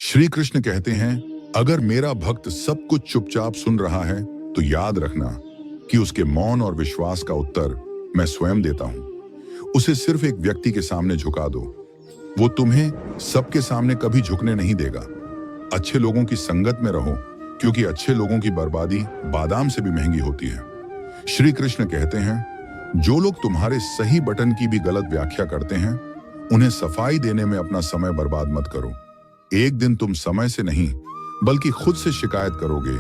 श्री कृष्ण कहते हैं, अगर मेरा भक्त सब कुछ चुपचाप सुन रहा है तो याद रखना कि उसके मौन और विश्वास का उत्तर मैं स्वयं देता हूं। उसे सिर्फ एक व्यक्ति के सामने झुका दो, वो तुम्हें सबके सामने कभी झुकने नहीं देगा। अच्छे लोगों की संगत में रहो, क्योंकि अच्छे लोगों की बर्बादी बादाम से भी महंगी होती है। श्री कृष्ण कहते हैं, जो लोग तुम्हारे सही बटन की भी गलत व्याख्या करते हैं, उन्हें सफाई देने में अपना समय बर्बाद मत करो। एक दिन तुम समय से नहीं बल्कि खुद से शिकायत करोगे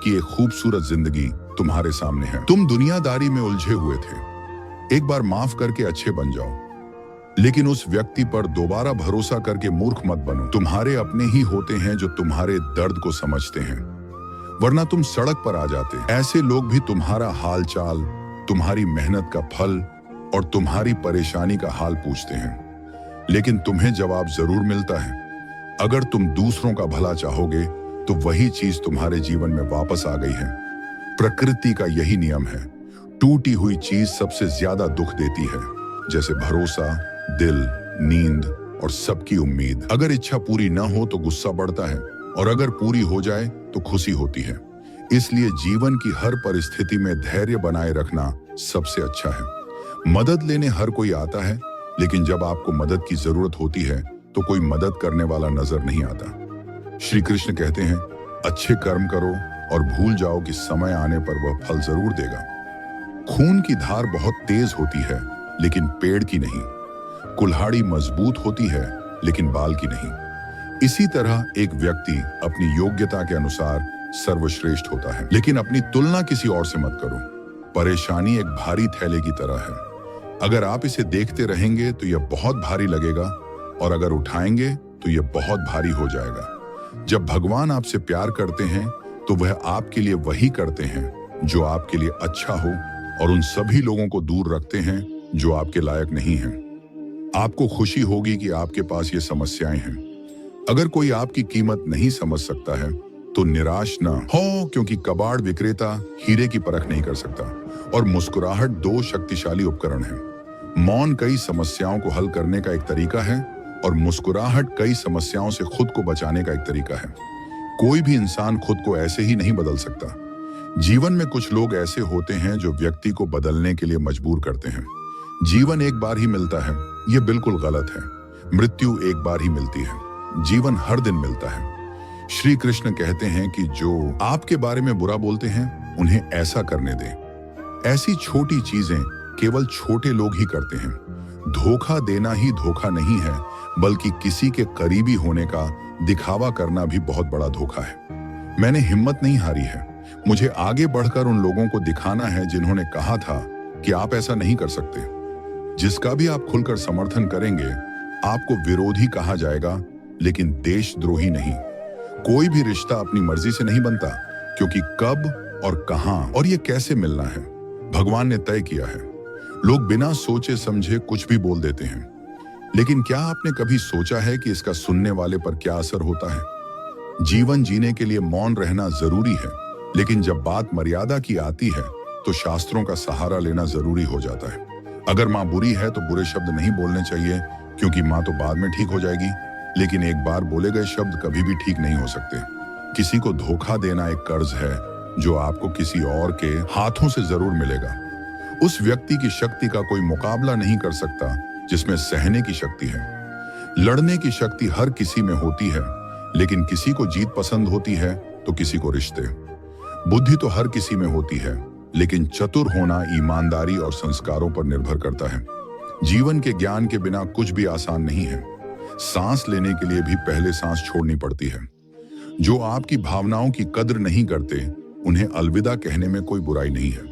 कि एक खूबसूरत जिंदगी तुम्हारे सामने है। तुम दुनियादारी में उलझे हुए थे, एक बार माफ करके अच्छे बन जाओ, लेकिन उस व्यक्ति पर दोबारा भरोसा करके मूर्ख मत बनो। तुम्हारे अपने ही होते हैं जो तुम्हारे दर्द को समझते हैं, वरना तुम सड़क पर आ जाते। ऐसे लोग भी तुम्हारा हाल चाल, तुम्हारी मेहनत का फल और तुम्हारी परेशानी का हाल पूछते हैं, लेकिन तुम्हें जवाब जरूर मिलता है। अगर तुम दूसरों का भला चाहोगे तो वही चीज तुम्हारे जीवन में वापस आ गई है। प्रकृति का यही नियम है, टूटी हुई चीज सबसे ज्यादा दुख देती है, जैसे भरोसा, दिल, नींद और सबकी उम्मीद। अगर इच्छा पूरी ना हो तो गुस्सा बढ़ता है, और अगर पूरी हो जाए तो खुशी होती है। इसलिए जीवन की हर परिस्थिति में धैर्य बनाए रखना सबसे अच्छा है। मदद लेने हर कोई आता है, लेकिन जब आपको मदद की जरूरत होती है तो कोई मदद करने वाला नजर नहीं आता। श्री कृष्ण कहते हैं, अच्छे कर्म करो और भूल जाओ कि समय आने पर वह फल जरूर देगा। खून की धार बहुत तेज होती है, लेकिन पेड़ की नहीं। कुल्हाड़ी मजबूत होती है, लेकिन बाल की नहीं। इसी तरह एक व्यक्ति अपनी योग्यता के अनुसार सर्वश्रेष्ठ होता है, लेकिन अपनी तुलना किसी और से मत करो। परेशानी एक भारी थैले की तरह है, अगर आप इसे देखते रहेंगे तो यह बहुत भारी लगेगा, और अगर उठाएंगे तो यह बहुत भारी हो जाएगा। जब भगवान आपसे प्यार करते हैं तो वह आपके लिए वही करते हैं जो आपके लिए अच्छा हो, और उन सभी लोगों को दूर रखते हैं जो आपके लायक नहीं हैं। आपको खुशी होगी कि आपके पास ये समस्याएं हैं। अगर कोई आपकी कीमत नहीं समझ सकता है तो निराश ना हो, क्योंकि कबाड़ विक्रेता हीरे की परख नहीं कर सकता, और मुस्कुराहट दो शक्तिशाली उपकरण हैं। मौन कई समस्याओं को हल करने का एक तरीका है, और मुस्कुराहट कई समस्याओं से खुद को बचाने का एक तरीका है। कोई भी इंसान खुद को ऐसे ही नहीं बदल सकता। जीवन में कुछ लोग ऐसे होते हैं जो व्यक्ति को बदलने के लिए मजबूर करते हैं। जीवन एक बार ही मिलता है, ये बिल्कुल गलत है। मृत्यु एक बार ही मिलती है, जीवन हर दिन मिलता है। श्री कृष्ण कहते हैं कि जो आपके बारे में बुरा बोलते हैं, उन्हें ऐसा करने दें। ऐसी छोटी चीजें केवल छोटे लोग ही करते हैं। धोखा देना ही धोखा नहीं है, बल्कि किसी के करीबी होने का दिखावा करना भी बहुत बड़ा धोखा है। मैंने हिम्मत नहीं हारी है, मुझे आगे बढ़कर उन लोगों को दिखाना है जिन्होंने कहा था कि आप ऐसा नहीं कर सकते। जिसका भी आप खुलकर समर्थन करेंगे, आपको विरोधी कहा जाएगा, लेकिन देशद्रोही नहीं। कोई भी रिश्ता अपनी मर्जी से नहीं बनता, क्योंकि कब और कहां और ये कैसे मिलना है, भगवान ने तय किया है। लोग बिना सोचे समझे कुछ भी बोल देते हैं, लेकिन क्या आपने कभी सोचा है कि इसका सुनने वाले पर क्या असर होता है? जीवन जीने के लिए मौन रहना जरूरी है, लेकिन जब बात मर्यादा की आती है तो शास्त्रों का सहारा लेना जरूरी हो जाता है। अगर माँ बुरी है तो बुरे शब्द नहीं बोलने चाहिए, क्योंकि माँ तो बाद में ठीक हो जाएगी, लेकिन एक बार बोले गए शब्द कभी भी ठीक नहीं हो सकते। किसी को धोखा देना एक कर्ज है जो आपको किसी और के हाथों से जरूर मिलेगा। उस व्यक्ति की शक्ति का कोई मुकाबला नहीं कर सकता जिसमें सहने की शक्ति है। लड़ने की शक्ति हर किसी में होती है, लेकिन किसी को जीत पसंद होती है तो किसी को रिश्ते। बुद्धि तो हर किसी में होती है, लेकिन चतुर होना ईमानदारी और संस्कारों पर निर्भर करता है। जीवन के ज्ञान के बिना कुछ भी आसान नहीं है। सांस लेने के लिए भी पहले सांस छोड़नी पड़ती है। जो आपकी भावनाओं की कद्र नहीं करते, उन्हें अलविदा कहने में कोई बुराई नहीं है।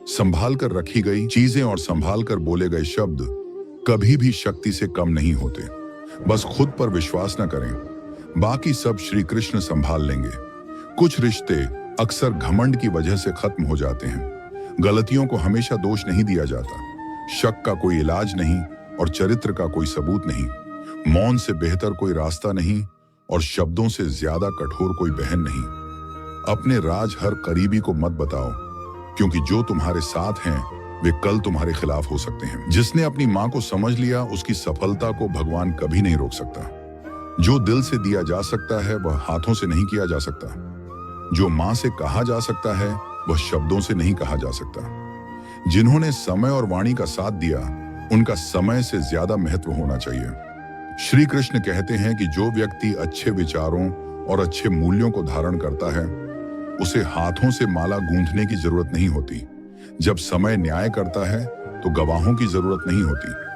संभाल कर रखी गई चीजें और संभाल कर बोले गए शब्द कभी भी शक्ति से कम नहीं होते। बस खुद पर विश्वास न करें, बाकी सब श्री कृष्ण संभाल लेंगे। कुछ रिश्ते अक्सर घमंड की वजह से खत्म हो जाते हैं। गलतियों को हमेशा दोष नहीं दिया जाता। शक का कोई इलाज नहीं और चरित्र का कोई सबूत नहीं। मौन से बेहतर कोई रास्ता नहीं और शब्दों से ज्यादा कठोर कोई बहन नहीं। अपने राज हर करीबी को मत बताओ, क्योंकि जो तुम्हारे साथ हैं वे कल तुम्हारे खिलाफ हो सकते हैं। जिसने अपनी माँ को समझ लिया, उसकी सफलता को भगवान कभी नहीं रोक सकता। जो दिल से दिया जा सकता है वह हाथों से नहीं किया जा सकता। जो मां से कहा जा सकता है वह शब्दों से नहीं कहा जा सकता। जिन्होंने समय और वाणी का साथ दिया उनका समय से ज्यादा महत्व होना चाहिए। श्री कृष्ण कहते हैं कि जो व्यक्ति अच्छे विचारों और अच्छे मूल्यों को धारण करता है उसे हाथों से माला गूंथने की जरूरत नहीं होती। जब समय न्याय करता है तो गवाहों की जरूरत नहीं होती।